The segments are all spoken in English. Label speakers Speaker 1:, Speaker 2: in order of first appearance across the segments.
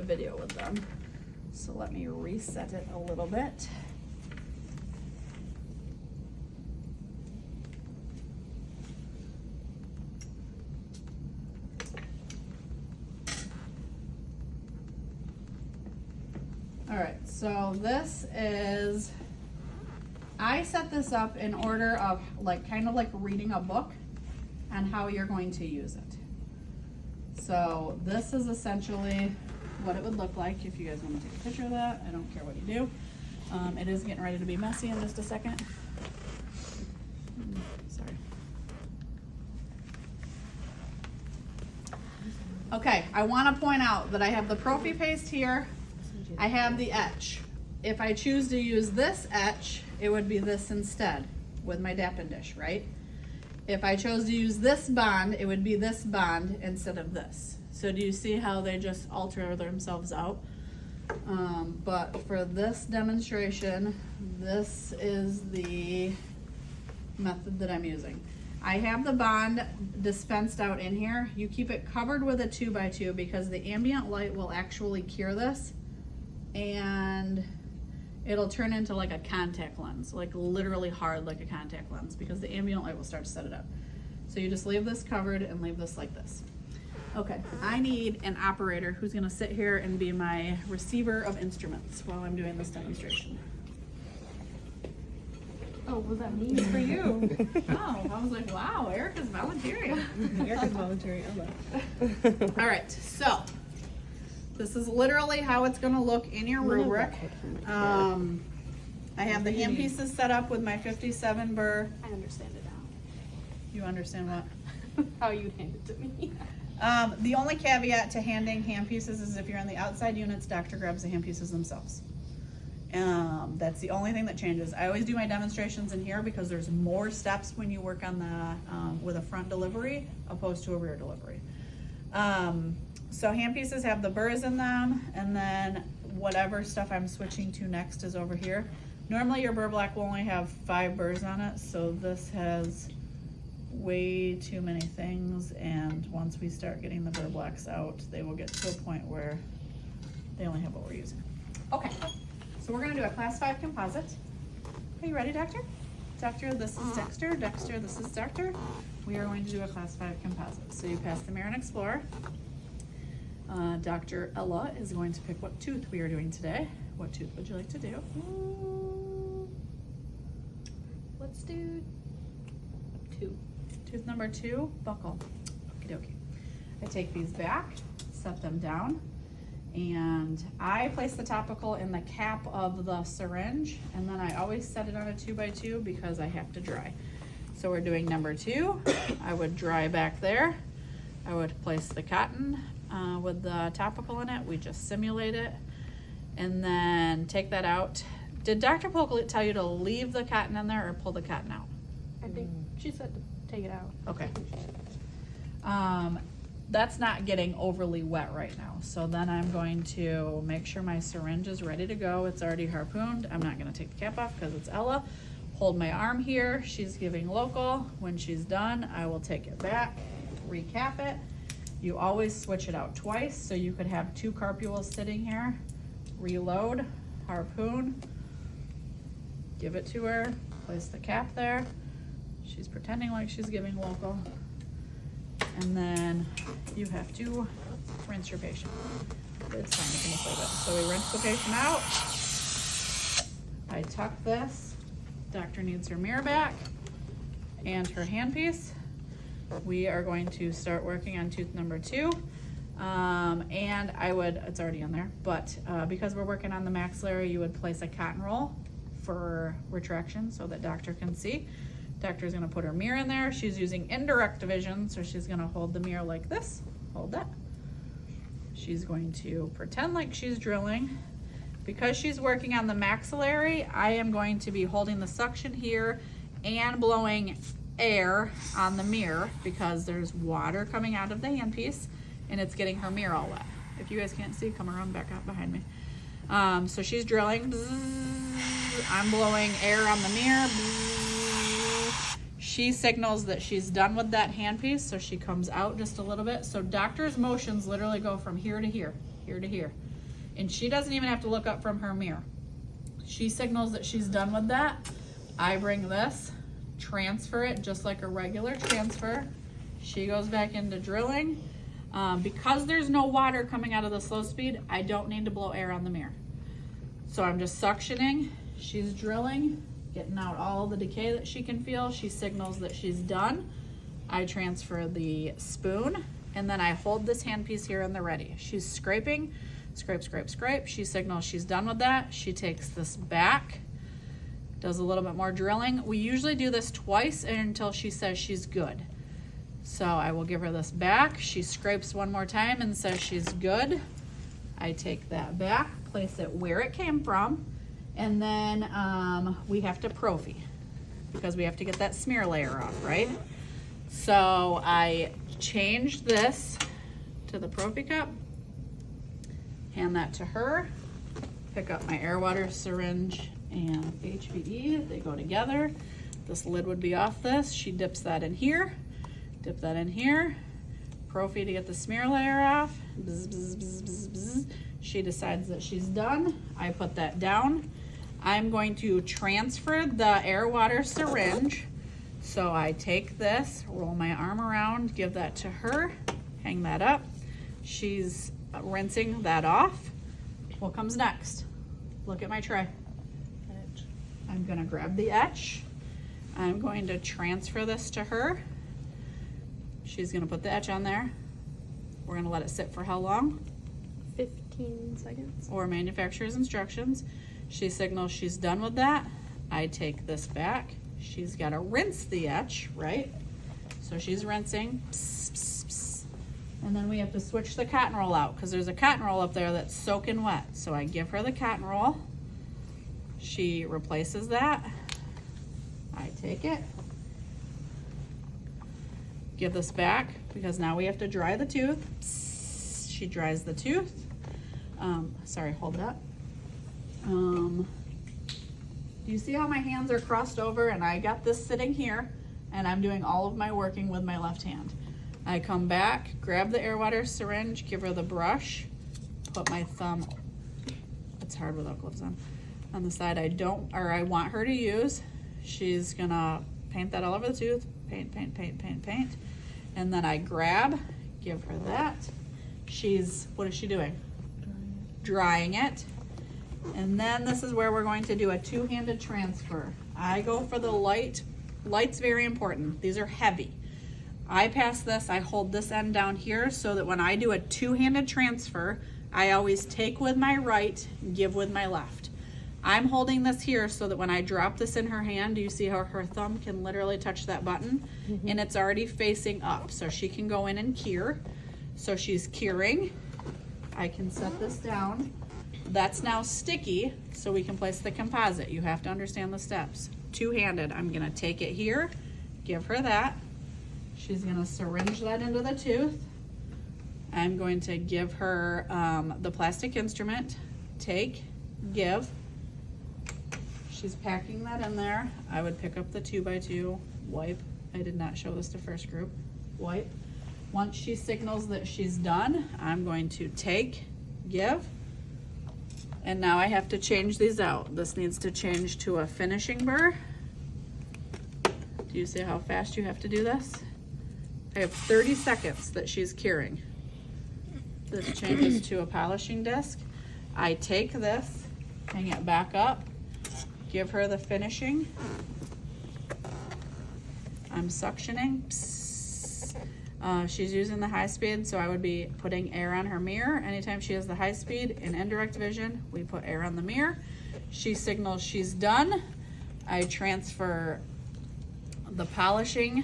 Speaker 1: video with them. So let me reset it a little bit. All right, so this is, I set this up in order of like, kind of like reading a book on how you're going to use it. So this is essentially what it would look like if you guys want to take a picture of that. I don't care what you do. It is getting ready to be messy in just a second. Sorry. Okay, I want to point out that I have the Profi paste here. I have the etch. If I choose to use this etch, it would be this instead with my Dappin dish, right? If I chose to use this bond, it would be this bond instead of this. So do you see how they just alter themselves out? But for this demonstration, this is the method that I'm using. I have the bond dispensed out in here. You keep it covered with a 2x2 because the ambient light will actually cure this, and it'll turn into like a contact lens, like literally hard like a contact lens, because the ambient light will start to set it up. So you just leave this covered and leave this like this. Okay, I need an operator who's gonna sit here and be my receiver of instruments while I'm doing this demonstration.
Speaker 2: Oh, was that me for you?
Speaker 1: Oh, I was like, wow, Erica's volunteering.
Speaker 2: Erica's volunteering.
Speaker 1: All right, so this is literally how it's gonna look in your rubric. I have the hand pieces set up with my 57 burr.
Speaker 2: I understand it now.
Speaker 1: You understand what?
Speaker 2: How you hand it to me.
Speaker 1: The only caveat to handing hand pieces is if you're in the outside units, doctor grabs the hand pieces themselves. That's the only thing that changes. I always do my demonstrations in here because there's more steps when you work on the with a front delivery opposed to a rear delivery. So hand pieces have the burrs in them, and then whatever stuff I'm switching to next is over here. Normally your burr block will only have 5 burrs on it, so this has way too many things, and once we start getting the burr blocks out, they will get to a point where they only have what we're using. Okay, so we're gonna do a class 5 composite. Are you ready, Doctor? Doctor, this is Dexter. Dexter, this is Doctor. We are going to do a class 5 composite. So you pass the mirror and explore. Dr. Ella is going to pick what tooth we are doing today. What tooth would you like to do?
Speaker 2: Let's do 2.
Speaker 1: Tooth number 2, buckle. Okie dokie. I take these back, set them down, and I place the topical in the cap of the syringe, and then I always set it on a 2x2 because I have to dry. So we're doing number 2. I would dry back there. I would place the cotton with the topical in it. We just simulate it, and then take that out. Did Dr. Polk tell you to leave the cotton in there or pull the cotton out?
Speaker 2: I think she said to take it out.
Speaker 1: Okay. That's not getting overly wet right now. So then I'm going to make sure my syringe is ready to go. It's already harpooned. I'm not gonna take the cap off because it's Ella. Hold my arm here. She's giving local. When she's done, I will take it back, recap it. You always switch it out twice, so you could have 2 carpules sitting here. Reload, harpoon, give it to her, place the cap there. She's pretending like she's giving local. And then you have to rinse your patient. It's fine, you can just leave it. So we rinse the patient out. I tuck this. Doctor needs her mirror back and her handpiece. We are going to start working on tooth number 2. And I would, it's already in there, but because we're working on the maxillary, you would place a cotton roll for retraction so that doctor can see. Doctor's gonna put her mirror in there. She's using indirect vision, so she's gonna hold the mirror like this. Hold that. She's going to pretend like she's drilling. Because she's working on the maxillary, I am going to be holding the suction here and blowing air on the mirror because there's water coming out of the handpiece and it's getting her mirror all wet. If you guys can't see, come around back up behind me. So she's drilling. I'm blowing air on the mirror. She signals that she's done with that handpiece, so she comes out just a little bit. So doctor's motions literally go from here to here, here to here. And she doesn't even have to look up from her mirror. She signals that she's done with that. I bring this, transfer it just like a regular transfer. She goes back into drilling. Because there's no water coming out of the slow speed, I don't need to blow air on the mirror. So I'm just suctioning. She's drilling, getting out all the decay that she can feel. She signals that she's done. I transfer the spoon, and then I hold this handpiece here in the ready. She's scraping, scrape, scrape, scrape. She signals she's done with that. She takes this back, does a little bit more drilling. We usually do this twice until she says she's good. So I will give her this back. She scrapes one more time and says she's good. I take that back, place it where it came from, and then we have to prophy because we have to get that smear layer off, right? So I change this to the prophy cup, hand that to her, pick up my air water syringe and HVE. They go together. This lid would be off this. She dips that in here. Dip that in here, prophy to get the smear layer off. Bzz, bzz, bzz, bzz, bzz. She decides that she's done. I put that down. I'm going to transfer the air water syringe. So I take this, roll my arm around, give that to her, hang that up. She's rinsing that off. What comes next? Look at my tray. I'm gonna grab the etch. I'm going to transfer this to her. She's gonna put the etch on there. We're gonna let it sit for how long?
Speaker 2: 15 seconds.
Speaker 1: Or manufacturer's instructions. She signals she's done with that. I take this back. She's gotta rinse the etch, right? So she's rinsing. Psst, psst, psst. And then we have to switch the cotton roll out because there's a cotton roll up there that's soaking wet. So I give her the cotton roll. She replaces that. I take it. Give this back because now we have to dry the tooth. Psst, she dries the tooth. Sorry, hold that. Do you see how my hands are crossed over and I got this sitting here and I'm doing all of my working with my left hand. I come back, grab the air water syringe, give her the brush, put my thumb, it's hard without gloves on the side I want her to use. She's gonna paint that all over the tooth. Paint, paint, paint, paint, paint. And then I grab, give her that. What is she doing? Drying it. And then this is where we're going to do a two-handed transfer. I go for the light. Light's very important. These are heavy. I pass this, I hold this end down here so that when I do a two-handed transfer, I always take with my right, give with my left. I'm holding this here so that when I drop this in her hand, do you see how her thumb can literally touch that button? Mm-hmm. And it's already facing up, so she can go in and cure. So she's curing. I can set this down. That's now sticky, so we can place the composite. You have to understand the steps. Two-handed, I'm gonna take it here, give her that. She's gonna syringe that into the tooth. I'm going to give her the plastic instrument, take, give. She's packing that in there. I would pick up the 2x2, wipe. I did not show this to first group. Wipe. Once she signals that she's done, I'm going to take, give. And now I have to change these out. This needs to change to a finishing burr. Do you see how fast you have to do this? I have 30 seconds that she's curing. This changes to a polishing disc. I take this, hang it back up, give her the finishing. I'm suctioning. She's using the high speed, so I would be putting air on her mirror. Anytime she has the high speed in indirect vision, we put air on the mirror. She signals she's done. I transfer the polishing,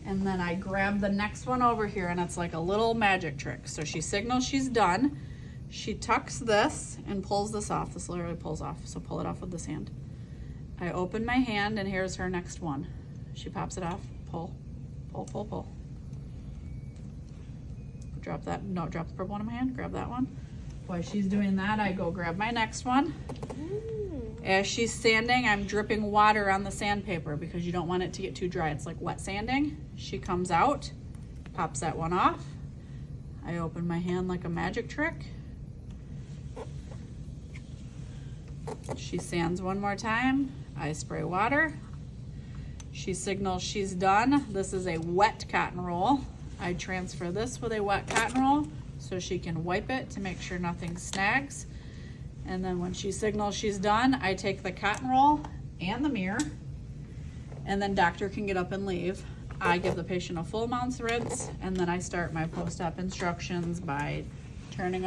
Speaker 1: and then I grab the next one over here, and it's like a little magic trick. So she signals she's done. She tucks this and pulls this off. This literally pulls off, so pull it off with this hand. I open my hand, and here's her next one. She pops it off, pull, pull, pull, pull. Drop that, no, drop the purple one in my hand, grab that one. While she's doing that, I go grab my next one. As she's sanding, I'm dripping water on the sandpaper because you don't want it to get too dry. It's like wet sanding. She comes out, pops that one off. I open my hand like a magic trick. She sands one more time. I spray water. She signals she's done. This is a wet cotton roll. I transfer this with a wet cotton roll so she can wipe it to make sure nothing snags. And then when she signals she's done, I take the cotton roll and the mirror, and then doctor can get up and leave. I give the patient a full mouth rinse, and then I start my post-op instructions by turning